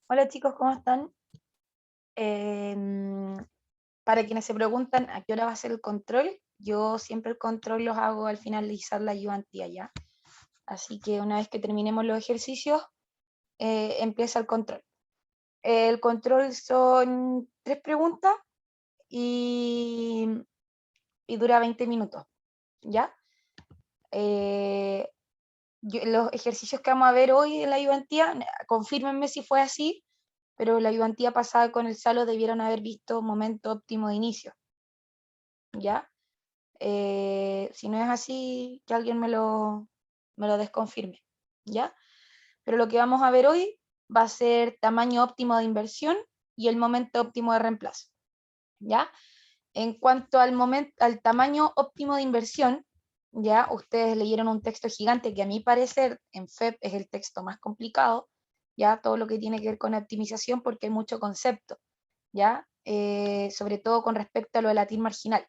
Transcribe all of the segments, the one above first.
Hola chicos, ¿cómo están? Em, para quienes se preguntan a qué hora va a ser el control, yo siempre el control los hago al finalizar la ayudantía ya. Así que una vez que terminemos los ejercicios, empieza el control. El control son 3 preguntas y, y dura 20 minutos, ¿ya? Eh, los ejercicios que vamos a ver hoy en la ayudantía, confírmenme si fue así, pero la ayudantía pasada con el Salo debieron haber visto momento óptimo de inicio, ¿ya? Si no es así, que alguien me lo desconfirme, ¿ya? Pero lo que vamos a ver hoy va a ser tamaño óptimo de inversión y el momento óptimo de reemplazo, ¿ya? En cuanto al tamaño óptimo de inversión, ya ustedes leyeron un texto gigante que a mi parecer en FEP es el texto más complicado, ya todo lo que tiene que ver con optimización porque hay mucho concepto, ya sobre todo con respecto a lo de la TIR marginal.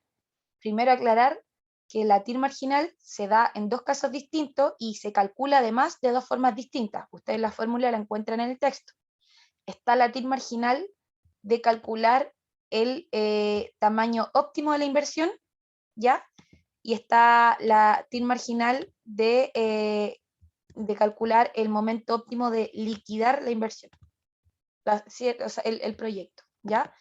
Primero aclarar que la TIR marginal se da en 2 casos distintos y se calcula además de 2 formas distintas. Ustedes la fórmula la encuentran en el texto. Está la TIR marginal de calcular el tamaño óptimo de la inversión, ¿ya? Y está la TIR marginal de calcular el momento óptimo de liquidar la inversión, o sea, el proyecto, ¿ya?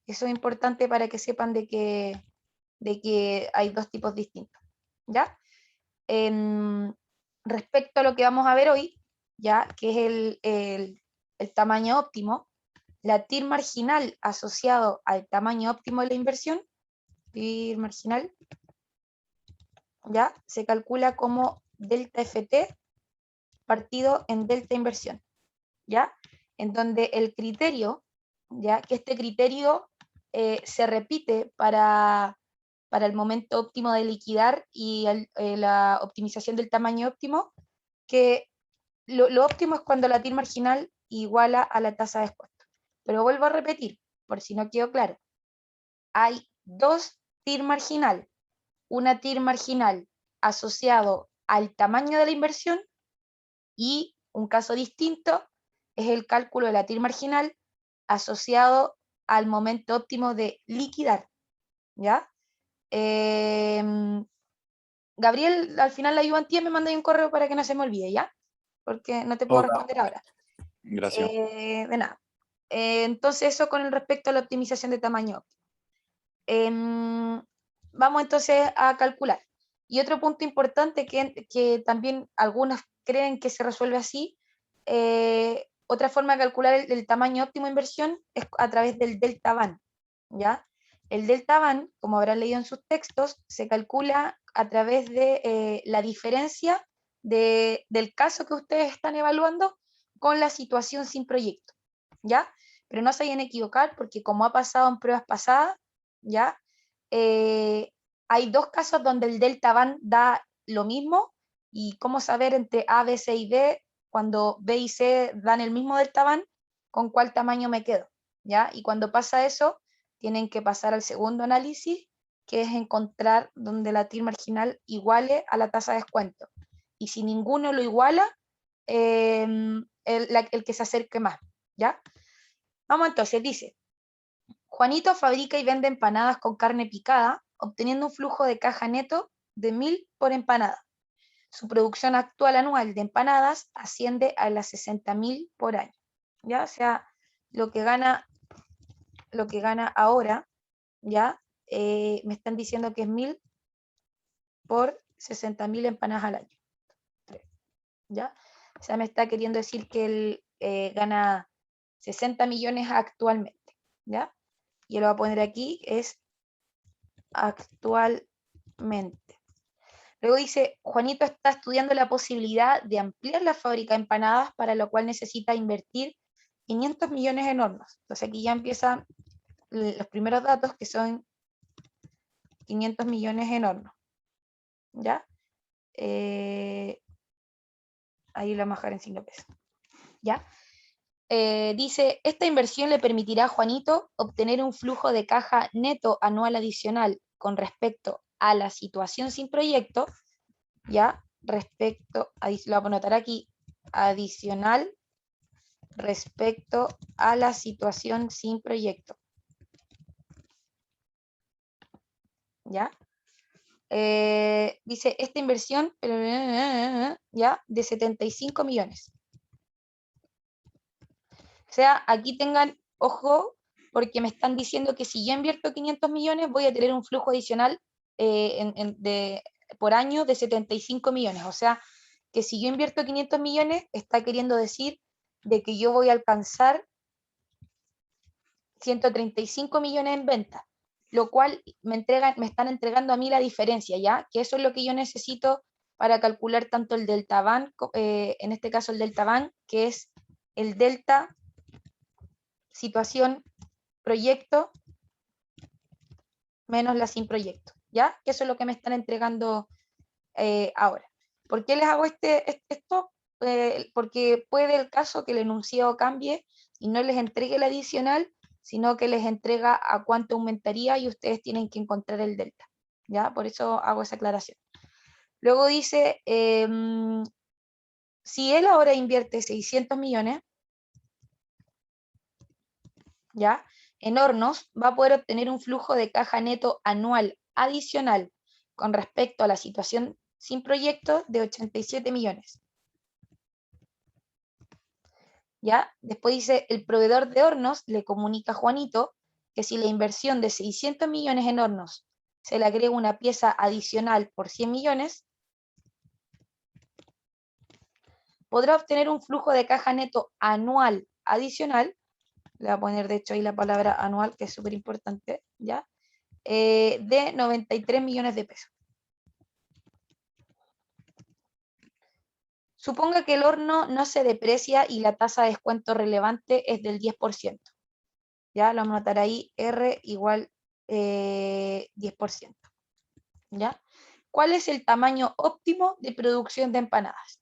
Eso es importante para que sepan de que hay 2 tipos distintos, ¿ya? En, respecto a lo que vamos a ver hoy, ¿ya? Que es el tamaño óptimo, la TIR marginal asociado al tamaño óptimo de la inversión, TIR marginal, ¿ya? Se calcula como delta FT partido en delta inversión, ¿ya? En donde el criterio, ¿ya? Que este criterio se repite para el momento óptimo de liquidar y la optimización del tamaño óptimo, que lo óptimo es cuando la TIR marginal iguala a la tasa de descuento. Pero vuelvo a repetir, por si no quedó claro, hay 2 TIR marginal, una TIR marginal asociado al tamaño de la inversión y un caso distinto es el cálculo de la TIR marginal asociado al momento óptimo de liquidar, ¿ya? Eh, Gabriel, al final la ayudantía me manda un correo para que no se me olvide, ¿ya? Porque no te puedo Ok, responder ahora. gracias. De nada. Entonces, eso con respecto a la optimización de tamaño óptimo. Vamos entonces a calcular. Y otro punto importante que también algunos creen que se resuelve así, otra forma de calcular el tamaño óptimo de inversión es a través del delta van, ¿ya? El delta van, como habrán leído en sus textos, se calcula a través de la diferencia del caso que ustedes están evaluando con la situación sin proyecto, ¿ya? Pero no se vayan a equivocar porque como ha pasado en pruebas pasadas, ¿ya? Eh, hay 2 casos donde el delta van da lo mismo y cómo saber entre A, B, C y D cuando B y C dan el mismo delta van, con cuál tamaño me quedo, ¿ya? Y cuando pasa eso, tienen que pasar al segundo análisis, que es encontrar donde la TIR marginal iguale a la tasa de descuento. Y si ninguno lo iguala, el que se acerque más, ¿ya? Vamos entonces, dice, Juanito fabrica y vende empanadas con carne picada, obteniendo un flujo de caja neto de 1.000 por empanada. Su producción actual anual de empanadas asciende a las 60.000 por año. ¿Ya? O sea, lo que gana, lo que gana ahora, ¿ya? Me están diciendo que es 1.000 por 60.000 empanadas al año. ¿Ya? O sea, me está queriendo decir que él gana 60 millones actualmente. ¿Ya? Y lo voy a poner aquí, es actualmente. Luego dice, Juanito está estudiando la posibilidad de ampliar la fábrica de empanadas, para lo cual necesita invertir 500 millones en hornos. Entonces aquí ya empiezan los primeros datos que son 500 millones en hornos. ¿Ya? Ahí lo vamos a dejar en 5 pesos. ¿Ya? Dice, esta inversión le permitirá a Juanito obtener un flujo de caja neto anual adicional con respecto a la situación sin proyecto, ¿ya? Lo voy a anotar aquí, adicional respecto a la situación sin proyecto. ¿Ya? Dice, esta inversión, ya, de 75 millones. O sea, aquí tengan ojo, porque me están diciendo que si yo invierto 500 millones, voy a tener un flujo adicional por año de 75 millones. O sea, que si yo invierto 500 millones, está queriendo decir de que yo voy a alcanzar 135 millones en venta, lo cual me están entregando a mí la diferencia, ¿ya? Que eso es lo que yo necesito para calcular tanto el delta van, en este caso el delta van, que es el delta situación proyecto menos la sin proyecto, ¿ya? Que eso es lo que me están entregando ahora. ¿Por qué les hago esto? Porque puede el caso que el enunciado cambie y no les entregue el adicional, sino que les entrega a cuánto aumentaría y ustedes tienen que encontrar el delta, ¿ya? Por eso hago esa aclaración. Luego dice, si él ahora invierte 600 millones, ¿ya? En Hornos va a poder obtener un flujo de caja neto anual adicional con respecto a la situación sin proyecto de 87 millones. ¿Ya? Después dice, el proveedor de Hornos le comunica a Juanito que si la inversión de 600 millones en Hornos se le agrega una pieza adicional por 100 millones, podrá obtener un flujo de caja neto anual adicional, le voy a poner de hecho ahí la palabra anual, que es súper importante, ¿ya? De 93 millones de pesos. Suponga que el horno no se deprecia y la tasa de descuento relevante es del 10%. Ya lo vamos a anotar ahí, R igual 10%. ¿Ya? ¿Cuál es el tamaño óptimo de producción de empanadas?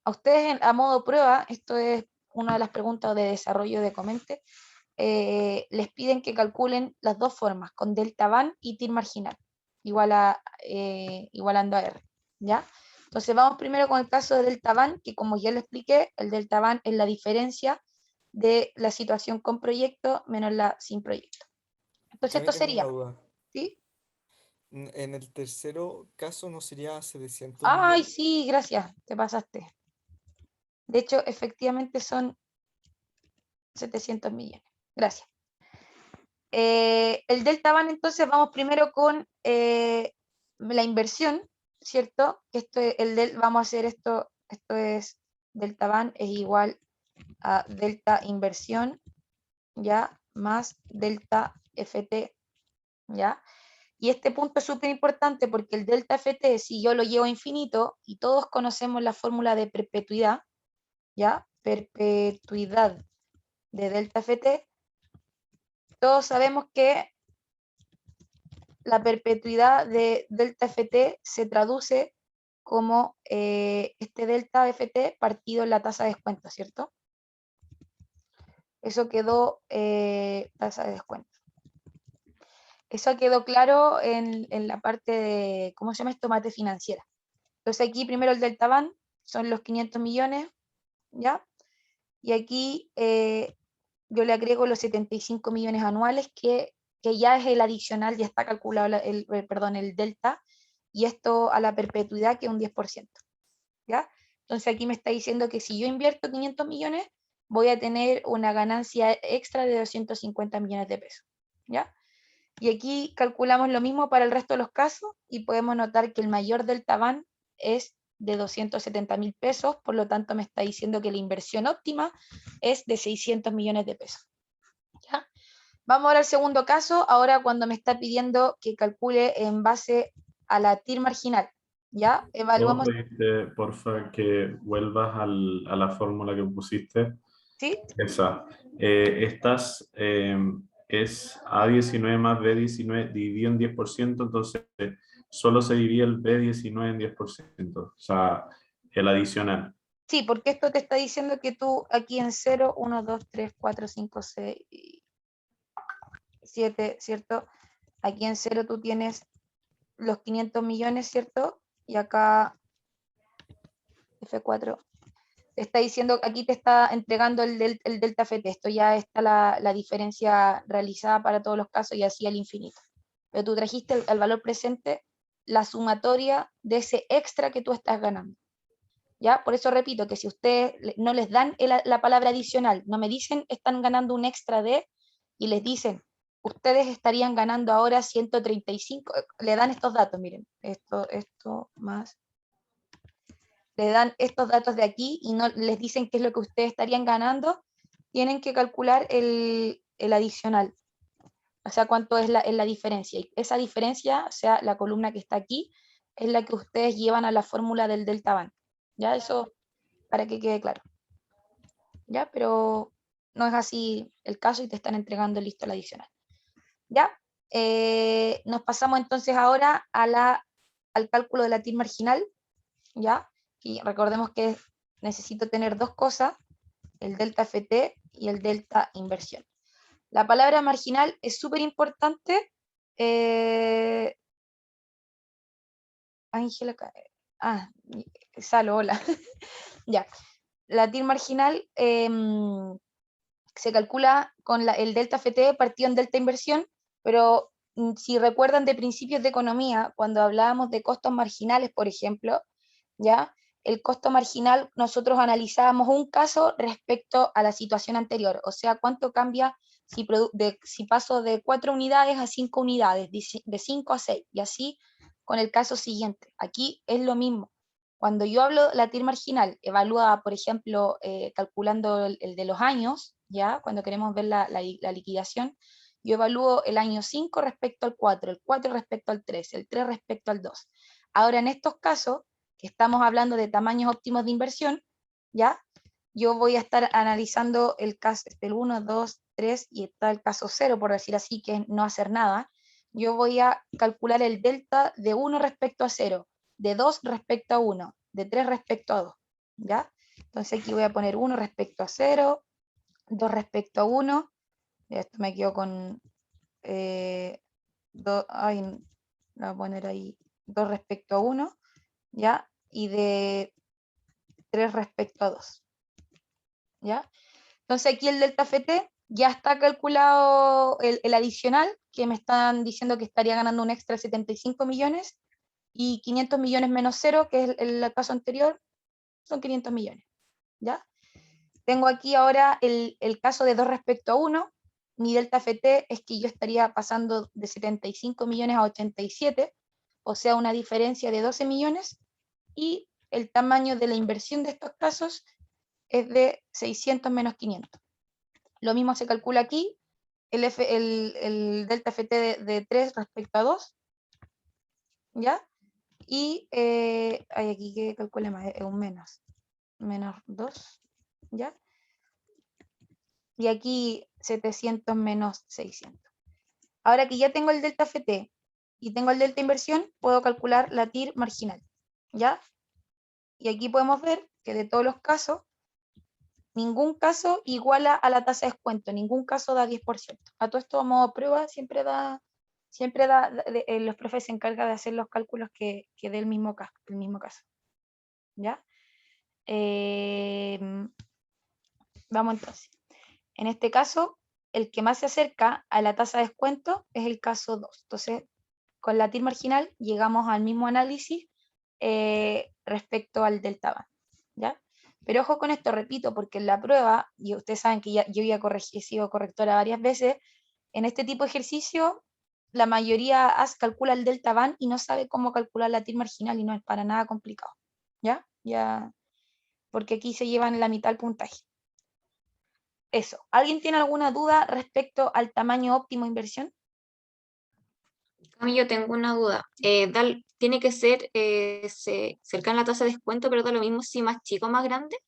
A ustedes a modo prueba, esto es una de las preguntas de desarrollo de Comente, les piden que calculen las dos formas, con delta van y TIR marginal, igualando a R. ¿Ya? Entonces vamos primero con el caso de delta van, que como ya lo expliqué, el delta van es la diferencia de la situación con proyecto menos la sin proyecto. Entonces También esto tengo una sería, duda. ¿sí? En el tercero caso no sería 700 Ay, millones. sí, gracias, te pasaste. De hecho, efectivamente son 700 millones. Gracias. El delta van, entonces, vamos primero con la inversión, ¿cierto? Vamos a hacer esto es delta van es igual a delta inversión, ¿ya? Más delta FT, ¿ya? Y este punto es súper importante porque el delta FT, si yo lo llevo a infinito, y todos conocemos la fórmula de perpetuidad, ¿ya? Perpetuidad de delta FT, todos sabemos que la perpetuidad de delta FT se traduce como este delta FT partido en la tasa de descuento, ¿cierto? Eso quedó, tasa de descuento. Eso quedó claro en la parte de, ¿cómo se llama esto? Mate financiera. Entonces aquí primero el delta van, son los 500 millones, ¿ya? Y aquí yo le agrego los 75 millones anuales que ya es el adicional, ya está calculado el delta, y esto a la perpetuidad que es un 10%, ¿ya? Entonces aquí me está diciendo que si yo invierto 500 millones, voy a tener una ganancia extra de 250 millones de pesos, ¿ya? Y aquí calculamos lo mismo para el resto de los casos y podemos notar que el mayor delta van es de 270.000 pesos, por lo tanto me está diciendo que la inversión óptima es de 600 millones de pesos. ¿Ya? Vamos ahora al segundo caso, ahora cuando me está pidiendo que calcule en base a la TIR marginal. ¿Ya? ¿Puedo Evaluamos, pedirte, porfa, que vuelvas a la fórmula que pusiste? ¿sí? Esa. Estas es A19 más B19 dividido en 10%, entonces solo se divide el B19 en 10%, o sea, el adicional. Sí, porque esto te está diciendo que tú aquí en 0, 1, 2, 3, 4, 5, 6, 7, ¿cierto? Aquí en 0 tú tienes los 500 millones, ¿cierto? Y acá F4, te está diciendo, aquí te está entregando el delta FT, esto ya está la diferencia realizada para todos los casos y así al infinito. Pero tú trajiste al valor presente la sumatoria de ese extra que tú estás ganando. ¿Ya? Por eso repito que si ustedes no les dan la palabra adicional, no me dicen están ganando un extra de, y les dicen, ustedes estarían ganando ahora 135, le dan estos datos, miren, esto más, le dan estos datos de aquí y no les dicen qué es lo que ustedes estarían ganando, tienen que calcular el adicional, o sea, cuánto es la diferencia. Y esa diferencia, o sea, la columna que está aquí, es la que ustedes llevan a la fórmula del delta band. ¿Ya? Eso para que quede claro. ¿Ya? Pero no es así el caso y te están entregando listo el adicional. ¿Ya? Nos pasamos entonces ahora al cálculo de la TIR marginal. ¿Ya? Y recordemos que necesito tener dos cosas, el delta FT y el delta inversión. La palabra marginal es súper importante. Ángela, Salo, hola. Ya. La TIR marginal se calcula con el delta FT partido en delta inversión, pero si recuerdan de principios de economía, cuando hablábamos de costos marginales, por ejemplo, ¿ya? El costo marginal, nosotros analizábamos un caso respecto a la situación anterior, o sea, cuánto cambia si paso de 4 unidades a 5 unidades, de 5 a 6, y así con el caso siguiente. Aquí es lo mismo. Cuando yo hablo de la TIR marginal, evalúa, por ejemplo, calculando el de los años, ¿ya? Cuando queremos ver la liquidación, yo evalúo el año 5 respecto al 4, el 4 respecto al 3, el 3 respecto al 2. Ahora, en estos casos, que estamos hablando de tamaños óptimos de inversión, ¿ya? Yo voy a estar analizando el caso del 1, 2, 3 y está el caso 0, por decir así, que es no hacer nada. Yo voy a calcular el delta de 1 respecto a 0, de 2 respecto a 1, de 3 respecto a 2, ¿ya? Entonces aquí voy a poner 1 respecto a 0, 2 respecto a 1, esto me quedo con, lo voy a poner ahí, 2 respecto a 1, ¿ya? Y de 3 respecto a 2, ¿ya? Entonces aquí el delta FT ya está calculado el adicional, que me están diciendo que estaría ganando un extra de 75 millones, y 500 millones menos 0, que es el caso anterior, son 500 millones, ¿ya? Tengo aquí ahora el caso de 2 respecto a 1, mi delta FT es que yo estaría pasando de 75 millones a 87, o sea, una diferencia de 12 millones, y el tamaño de la inversión de estos casos es de 600 menos 500. Lo mismo se calcula aquí, el delta FT de 3 respecto a 2, ¿ya? Y hay aquí que calcule más, es un menos 2, ¿ya? Y aquí 700 menos 600. Ahora que ya tengo el delta FT y tengo el delta inversión, puedo calcular la TIR marginal, ¿ya? Y aquí podemos ver que de todos los casos, ningún caso iguala a la tasa de descuento, ningún caso da 10%. A todo esto, a modo de prueba, siempre da, los profes se encargan de hacer los cálculos que dé el mismo caso, ¿ya? Vamos entonces. En este caso, el que más se acerca a la tasa de descuento es el caso 2. Entonces, con la TIR marginal llegamos al mismo análisis respecto al delta band, ¿ya? Pero ojo con esto, repito, porque en la prueba, y ustedes saben que yo ya he sido correctora varias veces, en este tipo de ejercicio, la mayoría calcula el delta band y no sabe cómo calcular la TIR marginal y no es para nada complicado, ¿ya? Porque aquí se llevan la mitad del puntaje. Eso. ¿Alguien tiene alguna duda respecto al tamaño óptimo de inversión? Yo tengo una duda. ¿Tiene que ser cercana a la tasa de descuento, pero da lo mismo si más chico o más grande?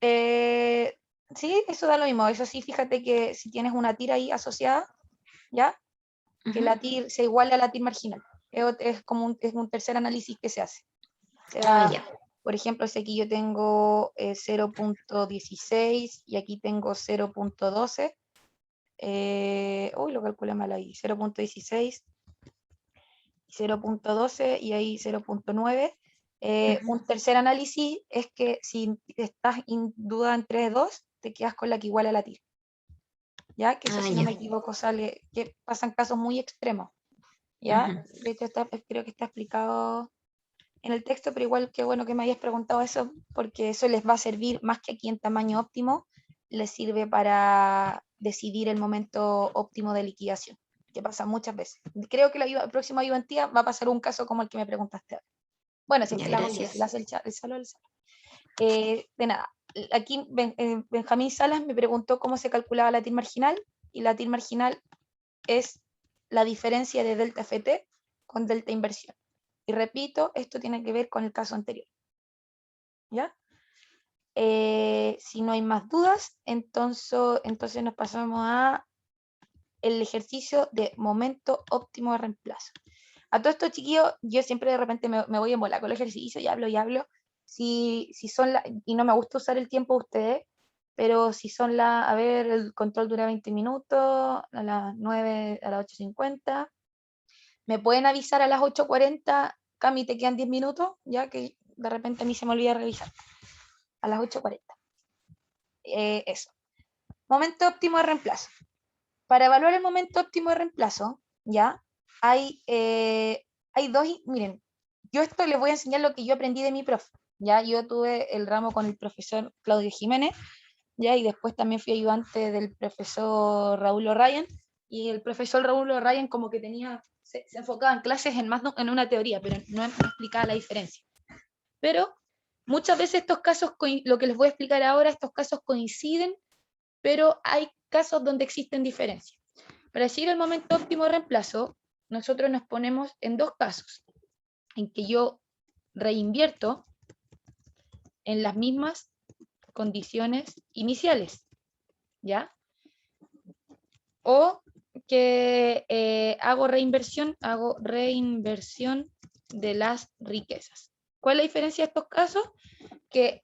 Sí, eso da lo mismo. Eso sí, fíjate que si tienes una TIR ahí asociada, ¿ya? Que la TIR se iguale a la TIR marginal. Es como un tercer análisis que se hace. Ya. Por ejemplo, si aquí yo tengo 0.16 y aquí tengo 0.12, lo calculé mal ahí, 0.16, 0.12 y ahí 0.9, Un tercer análisis es que si estás en duda entre dos, te quedas con la que iguala la TIR. ¿Ya? Que eso, si no me equivoco, sale, que pasan casos muy extremos. ¿Ya? De hecho, creo que está explicado en el texto, pero igual que bueno que me hayas preguntado eso, porque eso les va a servir más que aquí en tamaño óptimo, les sirve para decidir el momento óptimo de liquidación, que pasa muchas veces. Creo que la próxima ayudantía va a pasar un caso como el que me preguntaste ahora. Bueno, si es que la hago yo, si la hace el Salo. De nada, aquí Benjamín Salas me preguntó cómo se calculaba la TIR marginal, y la TIR marginal es la diferencia de delta FT con delta inversión. Y repito, esto tiene que ver con el caso anterior. ¿Ya? Si no hay más dudas, entonces nos pasamos a el ejercicio de momento óptimo de reemplazo. A todos estos chiquillos, yo siempre de repente me voy en bola con el ejercicio y hablo. Si son y no me gusta usar el tiempo de ustedes, pero si son a ver, el control dura 20 minutos, a las 9, a las 8:50, me pueden avisar a las 8:40, Cami, te quedan 10 minutos, ya que de repente a mí se me olvida revisar. A las 8:40. Eso. Momento óptimo de reemplazo. Para evaluar el momento óptimo de reemplazo, ya, hay dos, miren, yo esto les voy a enseñar lo que yo aprendí de mi profe, ya, yo tuve el ramo con el profesor Claudio Jiménez, ya, y después también fui ayudante del profesor Raúl O'Ryan, y el profesor Raúl O'Ryan como que se enfocaba en clases en una teoría, pero no explicaba la diferencia. Pero muchas veces estos casos, lo que les voy a explicar ahora, estos casos coinciden, pero hay casos donde existen diferencias. Para decir el momento óptimo de reemplazo, nosotros nos ponemos en dos casos, en que yo reinvierto en las mismas condiciones iniciales, ¿ya? O que hago reinversión de las riquezas. ¿Cuál es la diferencia de estos casos? Que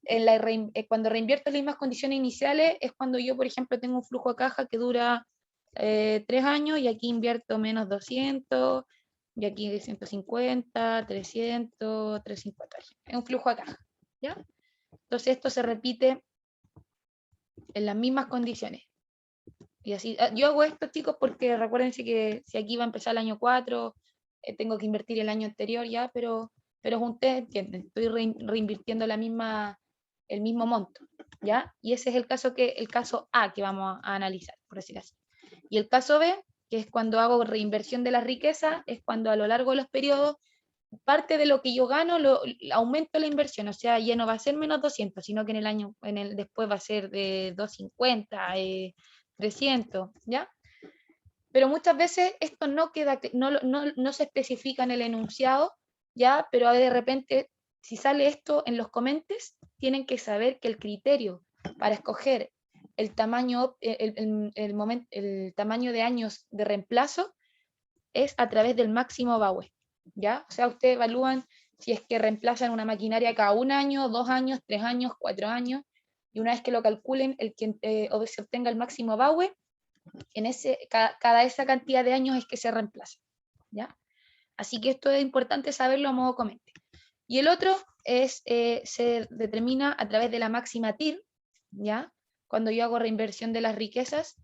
cuando reinvierto en las mismas condiciones iniciales es cuando yo, por ejemplo, tengo un flujo de caja que dura 3 años y aquí invierto menos 200 y aquí 150, 300, 350. Es un flujo de caja, ¿ya? Entonces esto se repite en las mismas condiciones. Y así, yo hago esto, chicos, porque recuérdense que si aquí va a empezar el año 4, tengo que invertir el año anterior ya, pero ustedes entienden, estoy reinvirtiendo el mismo monto, ¿ya? Y ese es el caso A que vamos a analizar, por decir así. Y el caso B, que es cuando hago reinversión de la riqueza, es cuando a lo largo de los periodos, parte de lo que yo gano, aumento la inversión, o sea, ya no va a ser menos 200, sino que después va a ser de 250, 300, ¿ya? Pero muchas veces esto no se especifica en el enunciado, ¿ya? Pero de repente, si sale esto en los comentes, tienen que saber que el criterio para escoger el tamaño, el tamaño de años de reemplazo es a través del máximo VAUE, ¿ya? O sea, ustedes evalúan si es que reemplazan una maquinaria cada 1 año, 2 años, 3 años, 4 años, y una vez que lo calculen, o se obtenga el máximo VAUE, cada esa cantidad de años es que se reemplaza, ¿ya? Así que esto es importante saberlo a modo comente. Y el otro se determina a través de la máxima TIR, ¿ya? Cuando yo hago reinversión de las riquezas,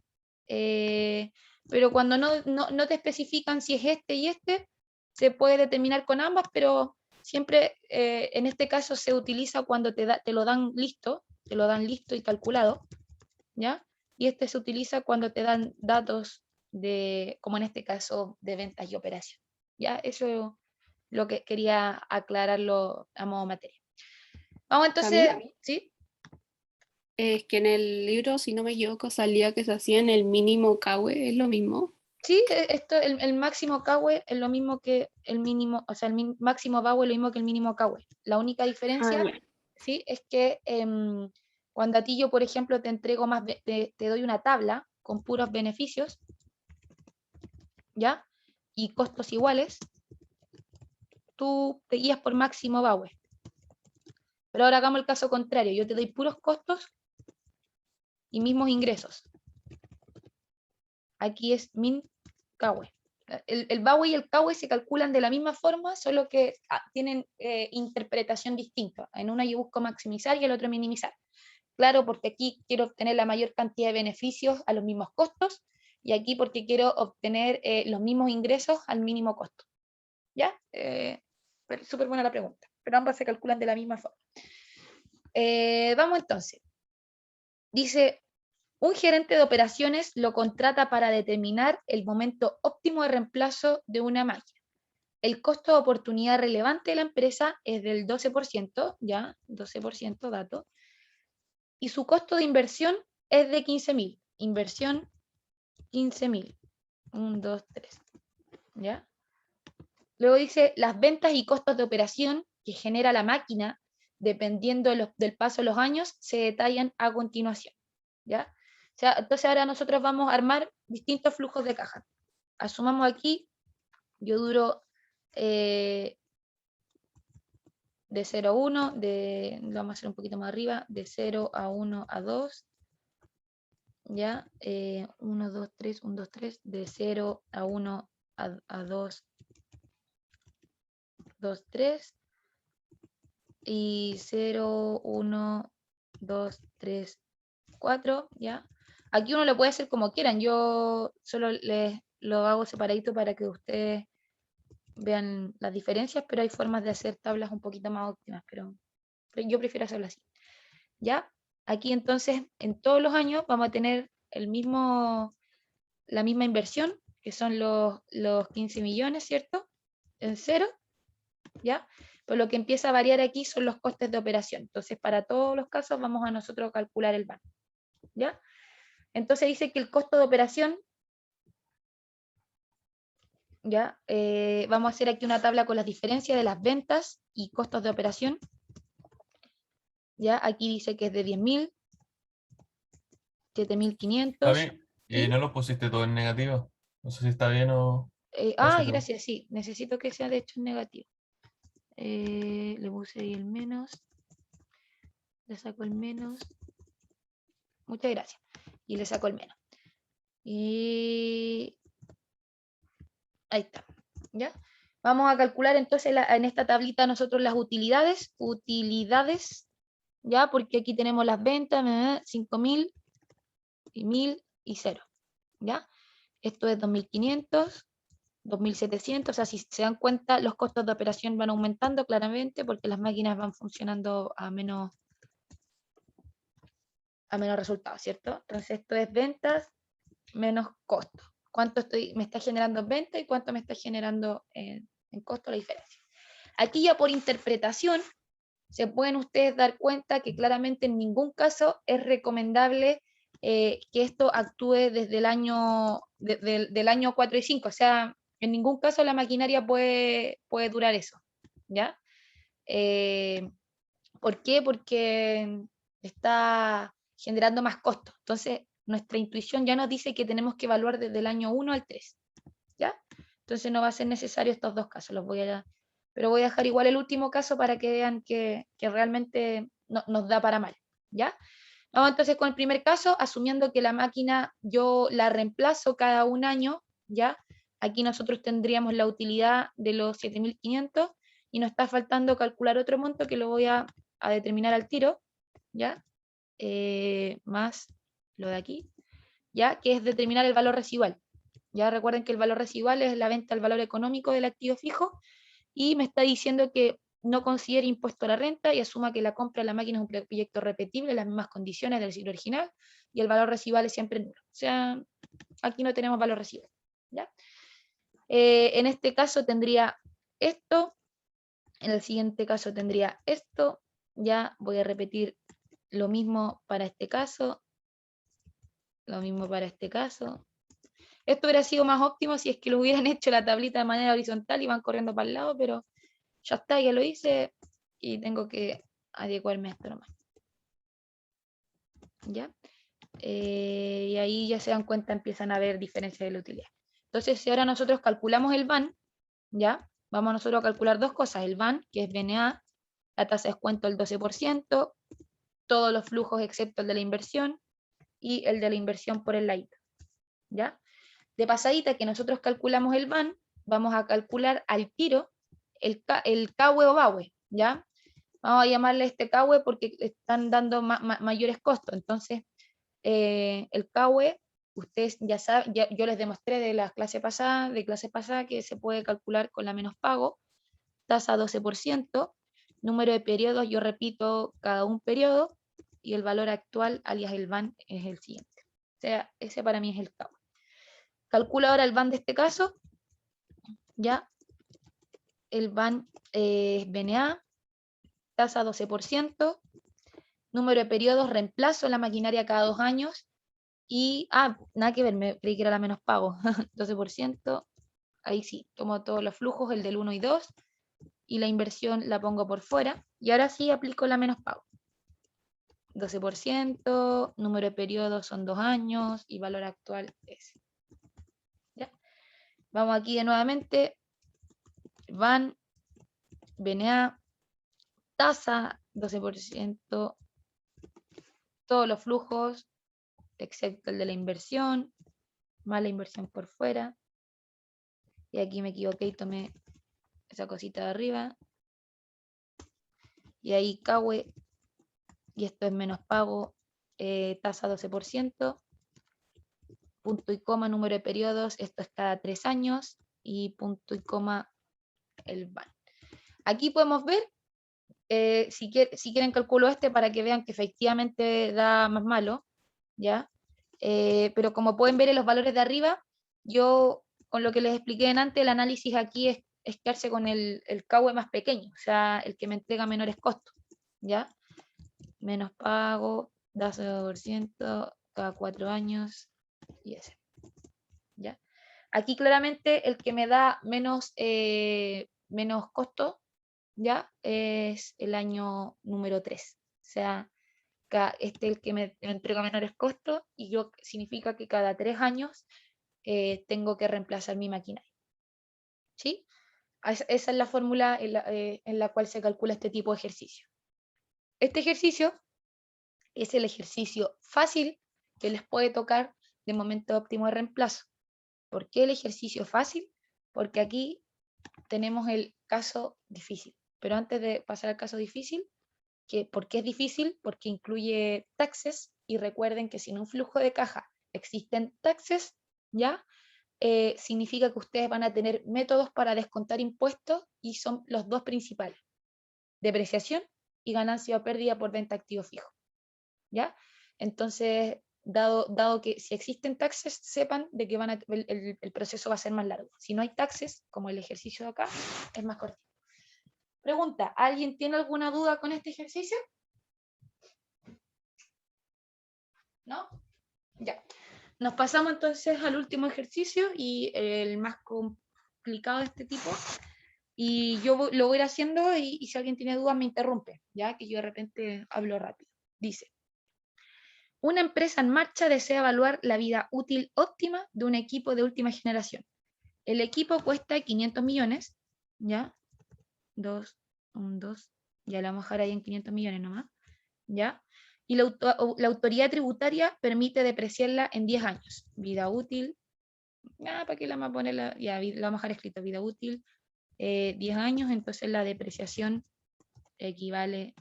pero cuando no te especifican si es este y este, se puede determinar con ambas, pero siempre en este caso se utiliza cuando te lo dan listo y calculado, ¿ya? Y este se utiliza cuando te dan datos como en este caso, de ventas y operación, ¿ya? Eso es lo que quería aclararlo a modo materia. Vamos entonces, Camila, ¿sí? es que en el libro, si no me equivoco, salía que se hacía en el mínimo CAUE, ¿es lo mismo? Sí, el máximo CAUE es lo mismo que el mínimo, o sea, el máximo VAUE es lo mismo que el mínimo CAUE. La única diferencia, Ya. ¿sí? Es que cuando a ti yo, por ejemplo, te entrego te doy una tabla con puros beneficios, ¿ya? Y costos iguales, tú te guías por máximo VAUE. Pero ahora hagamos el caso contrario, yo te doy puros costos y mismos ingresos. Aquí es min CAUE, El BAWE y el CAWE se calculan de la misma forma, solo que tienen interpretación distinta. En una yo busco maximizar y el otro minimizar. Claro, porque aquí quiero obtener la mayor cantidad de beneficios a los mismos costos, y aquí porque quiero obtener los mismos ingresos al mínimo costo. ¿Ya? Súper buena la pregunta, pero ambas se calculan de la misma forma. Vamos entonces. Dice, un gerente de operaciones lo contrata para determinar el momento óptimo de reemplazo de una máquina. El costo de oportunidad relevante de la empresa es del 12%, ya, 12% dato, y su costo de inversión es de 15.000. Inversión, 15.000. 1, 2, 3. ¿Ya? Luego dice, las ventas y costos de operación que genera la máquina, dependiendo del paso de los años, se detallan a continuación. ¿Ya? O sea, entonces ahora nosotros vamos a armar distintos flujos de caja. Asumamos aquí, yo duro de 0 a 1, lo vamos a hacer un poquito más arriba, de 0 a 1 a 2, ¿ya? 1, 2, 3, 1, 2, 3, de 0 a 1 a 2, 2, 3, y 0, 1, 2, 3, 4, ¿ya? Aquí uno lo puede hacer como quieran, yo solo les lo hago separadito para que ustedes vean las diferencias, pero hay formas de hacer tablas un poquito más óptimas, pero yo prefiero hacerlo así. ¿Ya? Aquí entonces, en todos los años vamos a tener la misma inversión, que son los 15 millones, ¿cierto? En cero, ¿ya? Pero lo que empieza a variar aquí son los costes de operación. Entonces, para todos los casos vamos a nosotros calcular el VAN, ¿ya? Entonces dice que el costo de operación, ¿ya? Vamos a hacer aquí una tabla con las diferencias de las ventas y costos de operación. ¿Ya? Aquí dice que es de 10.000, 7.500. Cami, ¿Sí? ¿no lo pusiste todo en negativo? No sé si está bien o casi todo. Gracias, sí. Necesito que sea de hecho en negativo. Le puse ahí el menos. Le saco el menos. Muchas gracias. Y le saco el menos. Y ahí está. ¿Ya? Vamos a calcular entonces en esta tablita nosotros las utilidades. Utilidades. ¿Ya? Porque aquí tenemos las ventas, 5.000 y 1.000 y 0. ¿Ya? Esto es 2.500, 2.700, o sea, si se dan cuenta, los costos de operación van aumentando claramente porque las máquinas van funcionando a menos resultados, ¿cierto? Entonces esto es ventas menos costos. ¿Cuánto me está generando en venta y cuánto me está generando en costo la diferencia? Aquí ya por interpretación se pueden ustedes dar cuenta que claramente en ningún caso es recomendable que esto actúe desde el año, del año 4 y 5, o sea, en ningún caso la maquinaria puede durar eso, ¿ya? ¿Por qué? Porque está generando más costos. Entonces, nuestra intuición ya nos dice que tenemos que evaluar desde el año 1 al 3, ¿ya? Entonces no va a ser necesario estos dos casos, pero voy a dejar igual el último caso para que vean que realmente nos da para mal, ¿ya? Vamos entonces con el primer caso, asumiendo que la máquina yo la reemplazo cada un año, ¿ya? Aquí nosotros tendríamos la utilidad de los 7.500 y nos está faltando calcular otro monto que lo voy a determinar al tiro, ¿ya? Más lo de aquí, ¿ya? Que es determinar el valor residual. Ya recuerden que el valor residual es la venta al valor económico del activo fijo, y me está diciendo que no considere impuesto a la renta y asuma que la compra de la máquina es un proyecto repetible en las mismas condiciones del ciclo original y el valor residual es siempre nulo. O sea, aquí no tenemos valor residual, ¿ya? En este caso tendría esto, en el siguiente caso tendría esto, ya voy a repetir lo mismo para este caso, lo mismo para este caso. Esto hubiera sido más óptimo si es que lo hubieran hecho la tablita de manera horizontal y van corriendo para el lado, pero ya está, ya lo hice y tengo que adecuarme a esto nomás. ¿Ya? Y ahí ya se dan cuenta, empiezan a haber diferencias de la utilidad. Entonces, si ahora nosotros calculamos el VAN, ¿ya? Vamos nosotros a calcular dos cosas, el VAN, que es BNA, la tasa de descuento del 12%, todos los flujos excepto el de la inversión, y el de la inversión por el ladito, ¿ya? De pasadita que nosotros calculamos el VAN, vamos a calcular al tiro el CAUE o BAUE, ¿ya? Vamos a llamarle este CAUE porque están dando mayores costos. Entonces, el CAUE, ustedes ya saben, yo les demostré de clase pasada que se puede calcular con la menos pago, tasa 12%, número de periodos, yo repito cada un periodo, y el valor actual, alias el VAN, es el siguiente. O sea, ese para mí es el CAUE. Calculo ahora el VAN de este caso, ya. El VAN es BNA, tasa 12%, número de periodos, reemplazo la maquinaria cada 2 años, y, nada que ver, me creí que era la menos pago, 12%, ahí sí, tomo todos los flujos, el del 1 y 2, y la inversión la pongo por fuera, y ahora sí aplico la menos pago. 12%, número de periodos son 2 años, y valor actual es. ¿Ya? Vamos aquí de nuevamente, VAN, BNA, tasa 12%, todos los flujos, excepto el de la inversión, más la inversión por fuera. Y aquí me equivoqué y tomé esa cosita de arriba. Y ahí CAUE, y esto es menos pago, tasa 12%, punto y coma, número de periodos, esto es cada 3 años, y punto y coma el VAN. Aquí podemos ver, si quieren calculo este para que vean que efectivamente da más malo, ¿ya? Pero como pueden ver en los valores de arriba, yo con lo que les expliqué antes, el análisis aquí es quedarse con el CAUE más pequeño, o sea, el que me entrega menores costos, ¿ya? Menos pago, 12% cada 4 años, y ese, ¿ya? Aquí claramente el que me da menos costo, ¿ya? Es el año número 3, o sea, este es el que me entrega menores costos, y yo significa que cada 3 años tengo que reemplazar mi maquinaria. ¿Sí? Esa es la fórmula en la cual se calcula este tipo de ejercicio. Este ejercicio es el ejercicio fácil que les puede tocar de momento óptimo de reemplazo. ¿Por qué el ejercicio fácil? Porque aquí tenemos el caso difícil. Pero antes de pasar al caso difícil, ¿por qué es difícil? Porque incluye taxes, y recuerden que si en un flujo de caja existen taxes, ¿ya? Significa que ustedes van a tener métodos para descontar impuestos, y son los dos principales: depreciación y ganancia o pérdida por venta de activo fijo, ¿ya? Entonces, dado que si existen taxes, sepan de que el proceso va a ser más largo. Si no hay taxes, como el ejercicio de acá, es más corto. Pregunta, ¿alguien tiene alguna duda con este ejercicio? ¿No? Ya. Nos pasamos entonces al último ejercicio, y el más complicado de este tipo. Y yo lo voy a ir haciendo, y si alguien tiene dudas me interrumpe, ya que yo de repente hablo rápido. Dice: una empresa en marcha desea evaluar la vida útil óptima de un equipo de última generación. El equipo cuesta 500 millones, ¿ya? 2, ya la vamos a dejar ahí en 500 millones nomás, ¿ya? Y la autoridad tributaria permite depreciarla en 10 años. Vida útil, ¿para qué la vamos a poner? Ya, la vamos a dejar escrito, vida útil, 10 años, entonces la depreciación equivale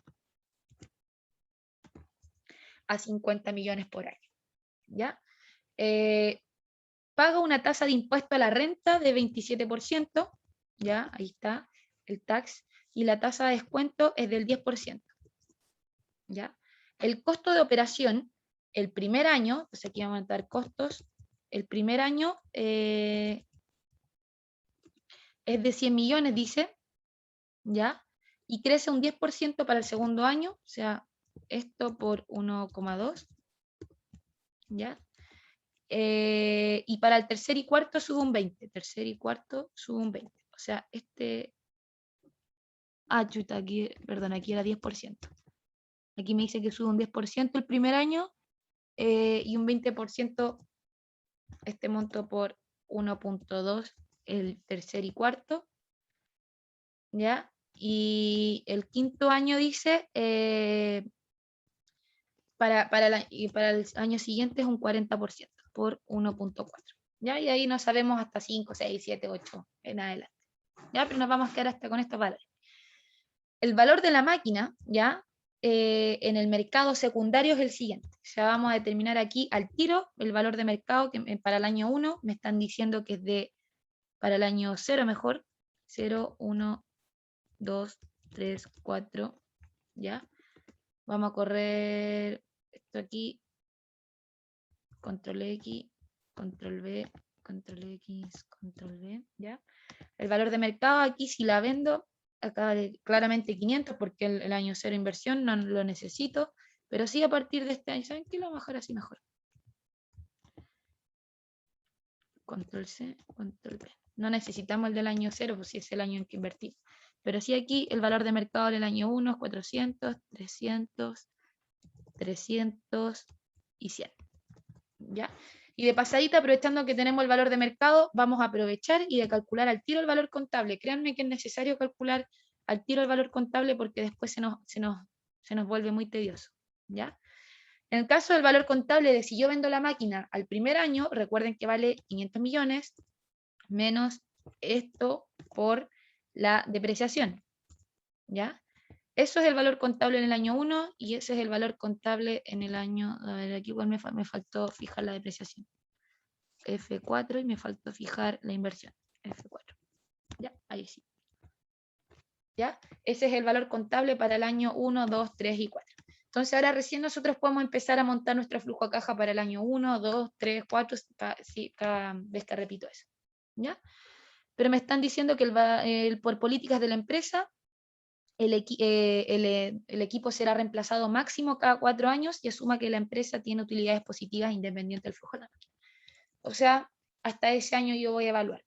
a 50 millones por año, ¿ya? Paga una tasa de impuesto a la renta de 27%, ¿ya? Ahí está el tax, y la tasa de descuento es del 10%, ¿ya? El costo de operación, el primer año, entonces aquí vamos a dar costos, el primer año es de 100 millones, dice, ¿ya? Y crece un 10% para el segundo año, o sea, esto por 1,2, ¿ya? Y para el tercer y cuarto sube un 20, tercer y cuarto sube un 20, o sea, chuta, aquí, perdón, aquí era 10%. Aquí me dice que sube un 10% el primer año, y un 20% este monto por 1,2 el tercer y cuarto, ¿ya? Y el quinto año dice, para el año siguiente es un 40% por 1,4. ¿ya? Y ahí no sabemos hasta 5, 6, 7, 8 en adelante, ¿ya? Pero nos vamos a quedar hasta con estos valores. El valor de la máquina, ¿ya? En el mercado secundario es el siguiente. Ya vamos a determinar aquí al tiro el valor de mercado que para el año 1 me están diciendo que es para el año 0 mejor, 0, 1, 2, 3, 4, ¿ya? Vamos a correr esto aquí, control X, control B, control X, control B, ¿ya? El valor de mercado aquí si la vendo, acá claramente 500 porque el año 0 inversión no lo necesito, pero sí a partir de este año, ¿saben qué? Lo voy a bajar así mejor. Control C, control B. No necesitamos el del año 0, pues si es el año en que invertimos. Pero sí aquí el valor de mercado del año 1 es 400, 300, 300 y 100. ¿Ya? Y de pasadita, aprovechando que tenemos el valor de mercado, vamos a aprovechar y de calcular al tiro el valor contable. Créanme que es necesario calcular al tiro el valor contable porque después se nos vuelve muy tedioso, ¿ya? En el caso del valor contable de si yo vendo la máquina al primer año, recuerden que vale 500 millones menos esto por la depreciación, ¿ya? Eso es el valor contable en el año 1 y ese es el valor contable en el año, a ver, aquí igual me faltó fijar la depreciación. F4 y me faltó fijar la inversión. F4. Ya, ahí sí. ¿Ya? Ese es el valor contable para el año 1, 2, 3 y 4. Entonces ahora recién nosotros podemos empezar a montar nuestro flujo a caja para el año 1, 2, 3, 4, cada vez que repito eso. ¿Ya? Pero me están diciendo que por políticas de la empresa, el equipo será reemplazado máximo cada 4 años y asuma que la empresa tiene utilidades positivas independientes del flujo de la máquina. O sea, hasta ese año yo voy a evaluar.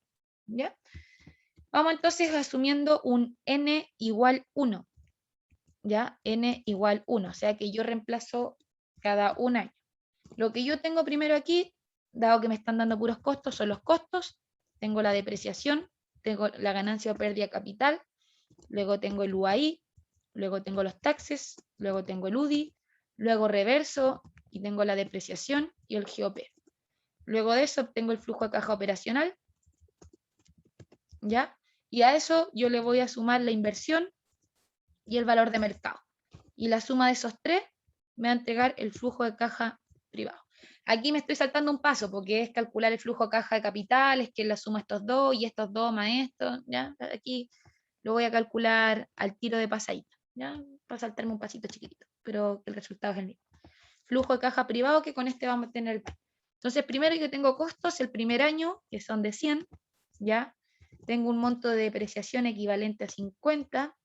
¿Ya? Vamos entonces asumiendo un n igual 1. ¿Ya? N igual 1. O sea que yo reemplazo cada un año. Lo que yo tengo primero aquí, dado que me están dando puros costos, son los costos. Tengo la depreciación, tengo la ganancia o pérdida de capital, luego tengo el UAI, luego tengo los taxes, luego tengo el UDI, luego reverso y tengo la depreciación y el GOP. Luego de eso obtengo el flujo de caja operacional, ¿ya? Y a eso yo le voy a sumar la inversión y el valor de mercado. Y la suma de esos tres me va a entregar el flujo de caja privado. Aquí me estoy saltando un paso porque es calcular el flujo de caja de capitales, que es la suma de estos dos y estos dos más estos, ¿ya? Aquí lo voy a calcular al tiro de pasadita, ¿ya? Para saltarme un pasito chiquitito, pero el resultado es el mismo. Flujo de caja privado que con este vamos a tener. Entonces, primero yo tengo costos el primer año, que son de 100, ¿ya? Tengo un monto de depreciación equivalente a 50.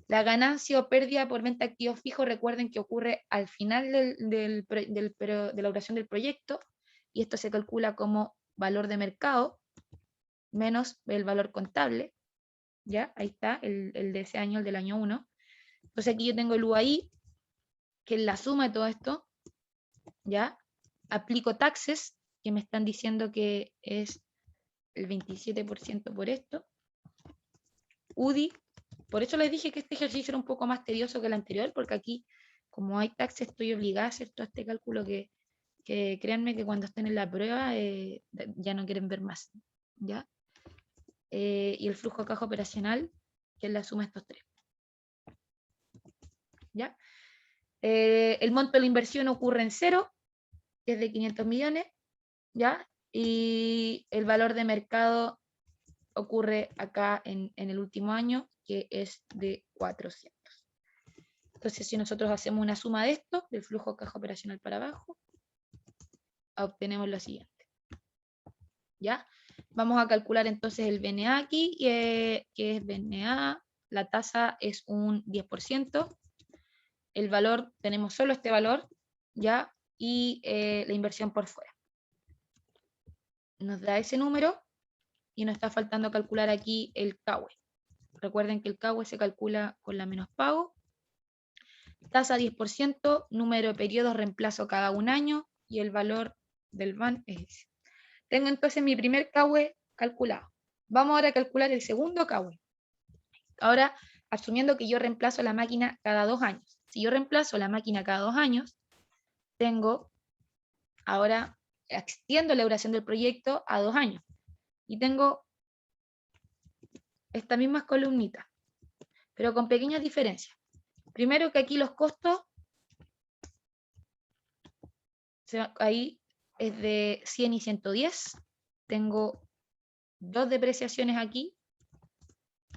La ganancia o pérdida por venta de activos fijos, recuerden que ocurre al final de la duración del proyecto, y esto se calcula como valor de mercado menos el valor contable, ¿ya? Ahí está, el de ese año, el del año 1. Entonces aquí yo tengo el UAI, que es la suma de todo esto, ¿ya? Aplico taxes, que me están diciendo que es el 27% por esto. UDI, por eso les dije que este ejercicio era un poco más tedioso que el anterior, porque aquí, como hay taxes, estoy obligada a hacer todo este cálculo que créanme que cuando estén en la prueba ya no quieren ver más, ¿ya? Y el flujo de caja operacional, que es la suma de estos tres, ¿ya? El monto de la inversión ocurre en 0, que es de 500 millones, ¿ya? Y el valor de mercado ocurre acá en el último año, que es de 400. Entonces, si nosotros hacemos una suma de esto, del flujo de caja operacional para abajo, obtenemos lo siguiente. ¿Ya? Vamos a calcular entonces el BNA aquí, que es BNA, la tasa es un 10%, el valor, tenemos solo este valor, ¿ya? Y la inversión por fuera. Nos da ese número y nos está faltando calcular aquí el CAUE. Recuerden que el CAUE se calcula con la menos pago. Tasa 10%, número de periodos reemplazo cada un año y el valor del BAN es ese. Tengo entonces mi primer CAUE calculado. Vamos ahora a calcular el segundo CAUE. Ahora, asumiendo que yo reemplazo la máquina cada 2 años. Si yo reemplazo la máquina cada 2 años, tengo ahora extiendo la duración del proyecto a 2 años. Y tengo estas mismas columnitas, pero con pequeñas diferencias. Primero que aquí los costos, ahí es de 100 y 110. Tengo 2 depreciaciones aquí,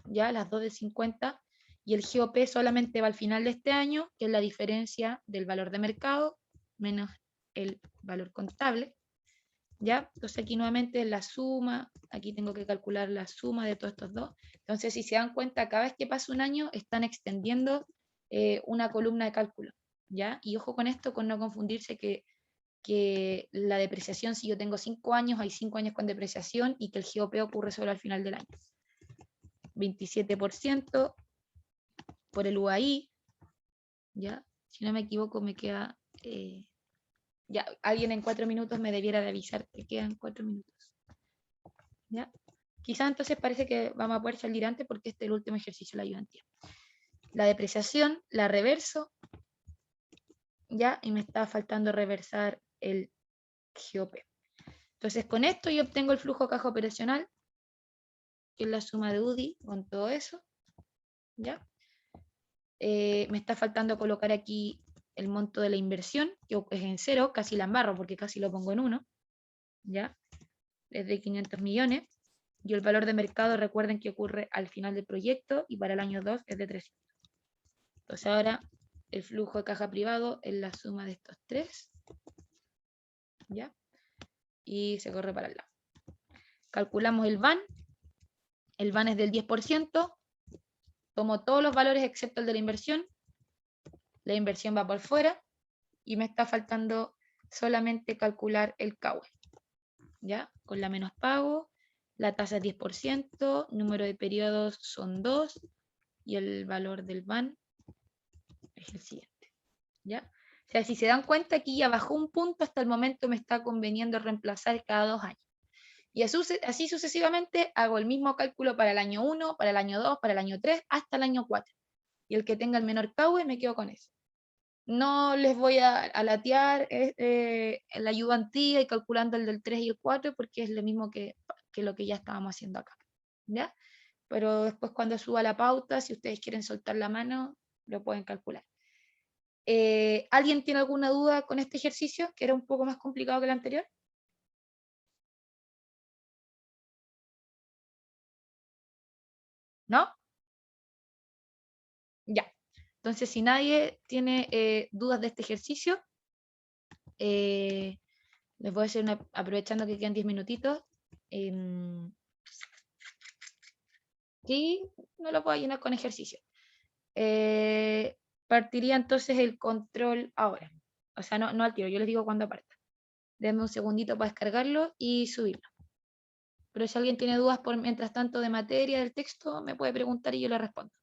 ya las 2 de 50, y el GOP solamente va al final de este año, que es la diferencia del valor de mercado menos el valor contable. ¿Ya? Entonces aquí nuevamente la suma, aquí tengo que calcular la suma de todos estos dos. Entonces, si se dan cuenta, cada vez que pasa un año están extendiendo una columna de cálculo, ¿ya? Y ojo con esto, con no confundirse que la depreciación, si yo tengo 5 años, hay 5 años con depreciación y que el GOP ocurre solo al final del año. 27% por el UAI, ¿ya? Si no me equivoco, me queda... ya, alguien en 4 minutos me debiera de avisar que quedan 4 minutos. ¿Ya? Quizá entonces parece que vamos a poder salir antes porque este es el último ejercicio de la ayudantía. La depreciación la reverso, ¿ya? Y me está faltando reversar el GOP. Entonces con esto yo obtengo el flujo de caja operacional, que es la suma de UDI con todo eso, ¿ya? Me está faltando colocar aquí el monto de la inversión, que es en 0, casi la embarro porque casi lo pongo en 1, ¿ya? Es de 500 millones. Y el valor de mercado, recuerden que ocurre al final del proyecto y para el año 2 es de 300. Entonces ahora el flujo de caja privado es la suma de estos tres, ¿ya? Y se corre para el lado. Calculamos el VAN es del 10%, tomo todos los valores excepto el de la inversión va por fuera y me está faltando solamente calcular el CAUE, ¿ya? Con la menos pago, la tasa es 10%, número de periodos son 2 y el valor del VAN es el siguiente, ¿ya? O sea, si se dan cuenta, aquí ya bajó un punto, hasta el momento me está conveniendo reemplazar cada 2 años. Y así sucesivamente hago el mismo cálculo para el año 1, para el año 2, para el año 3, hasta el año 4. Y el que tenga el menor CAUE me quedo con eso. No les voy a latear la ayudantía y calculando el del 3 y el 4 porque es lo mismo que lo que ya estábamos haciendo acá, ¿ya? Pero después cuando suba la pauta, si ustedes quieren soltar la mano, lo pueden calcular. ¿Alguien tiene alguna duda con este ejercicio, que era un poco más complicado que el anterior? ¿No? Ya. Entonces, si nadie tiene dudas de este ejercicio, les voy a hacer aprovechando que quedan 10 minutitos. Sí, no lo puedo llenar con ejercicio. Partiría entonces el control ahora. O sea, no al tiro, yo les digo cuándo parta. Denme un segundito para descargarlo y subirlo. Pero si alguien tiene dudas por mientras tanto de materia del texto, me puede preguntar y yo le respondo.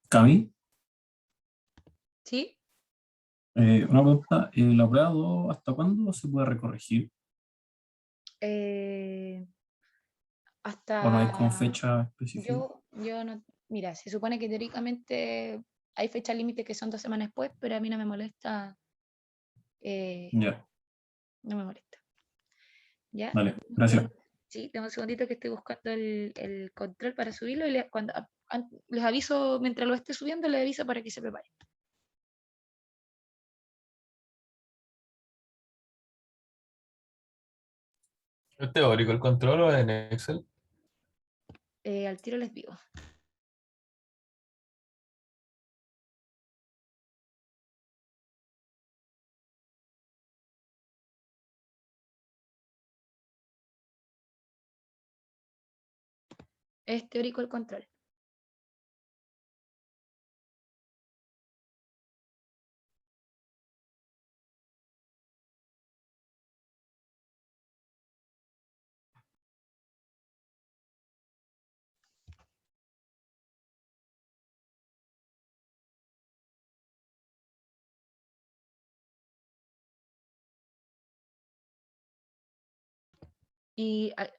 Cami, ¿Sí? una pregunta, ¿la prueba 2 hasta cuándo se puede recorregir? Eh, ¿O no hay como hasta fecha específica? yo no, mira, se supone que teóricamente hay fecha límite que son 2 semanas después, pero a mí no me molesta, Ya, no me molesta. ¿Ya? vale, gracias. Sí, tengo un segundito que estoy buscando el control para subirlo y les aviso, mientras lo esté subiendo, les aviso para que se preparen. ¿Es teórico el control o en Excel? Al tiro les digo. Es teórico el control.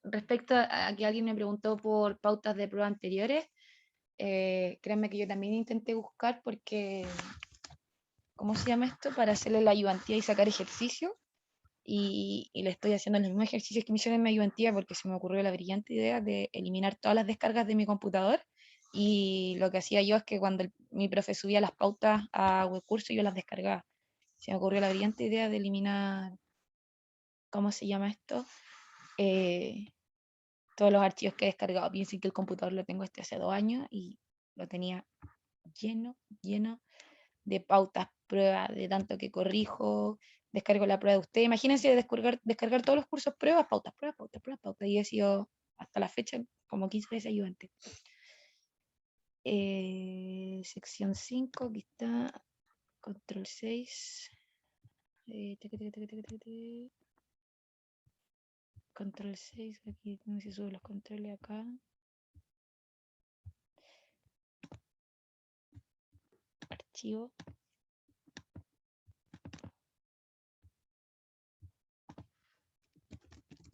Respecto a que alguien me preguntó por pautas de prueba anteriores, créanme que yo también intenté buscar porque, ¿cómo se llama esto? Para hacerle la ayudantía y sacar ejercicio. Y le estoy haciendo los mismos ejercicios que me hicieron en mi ayudantía porque se me ocurrió la brillante idea de eliminar todas las descargas de mi computador. Y lo que hacía yo es que cuando mi profe subía las pautas a Webcurso, yo las descargaba. Se me ocurrió la brillante idea de eliminar, ¿cómo se llama esto? Todos los archivos que he descargado. Piensen que el computador lo tengo hace 2 años y lo tenía lleno de pautas, pruebas, de tanto que corrijo, descargo la prueba de usted. Imagínense descargar todos los cursos, pruebas, pautas, pruebas, pautas, pruebas, pautas. Y he sido hasta la fecha como 15 veces ayudante. Sección 5, aquí está, control 6. Control 6, aquí no se suben los controles acá. Archivo.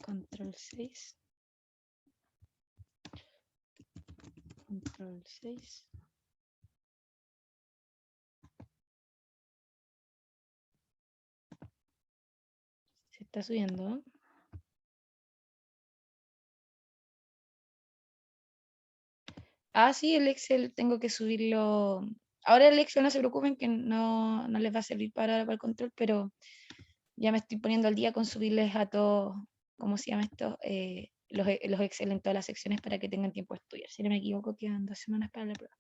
Control 6. Control 6. Se está subiendo. Sí, el Excel tengo que subirlo. Ahora el Excel no se preocupen que no les va a servir para el control, pero ya me estoy poniendo al día con subirles a todos, ¿cómo se llama esto? Los Excel en todas las secciones para que tengan tiempo de estudiar. Si no me equivoco, quedan 2 semanas para la prueba.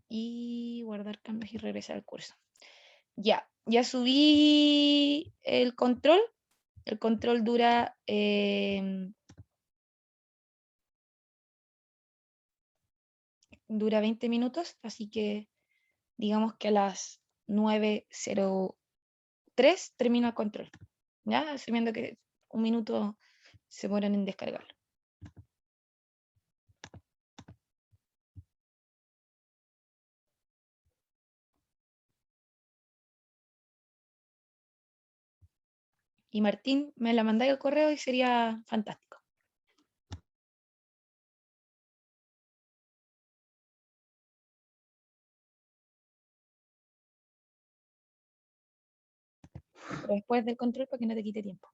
Y guardar cambios y regresar al curso. Ya subí el control. El control dura 20 minutos, así que digamos que a las 9:03 termino el control. ¿Ya? Asumiendo que 1 minuto se demoran en descargarlo. Y Martín, me la mandáis al correo y sería fantástico. Pero después del control para que no te quite tiempo.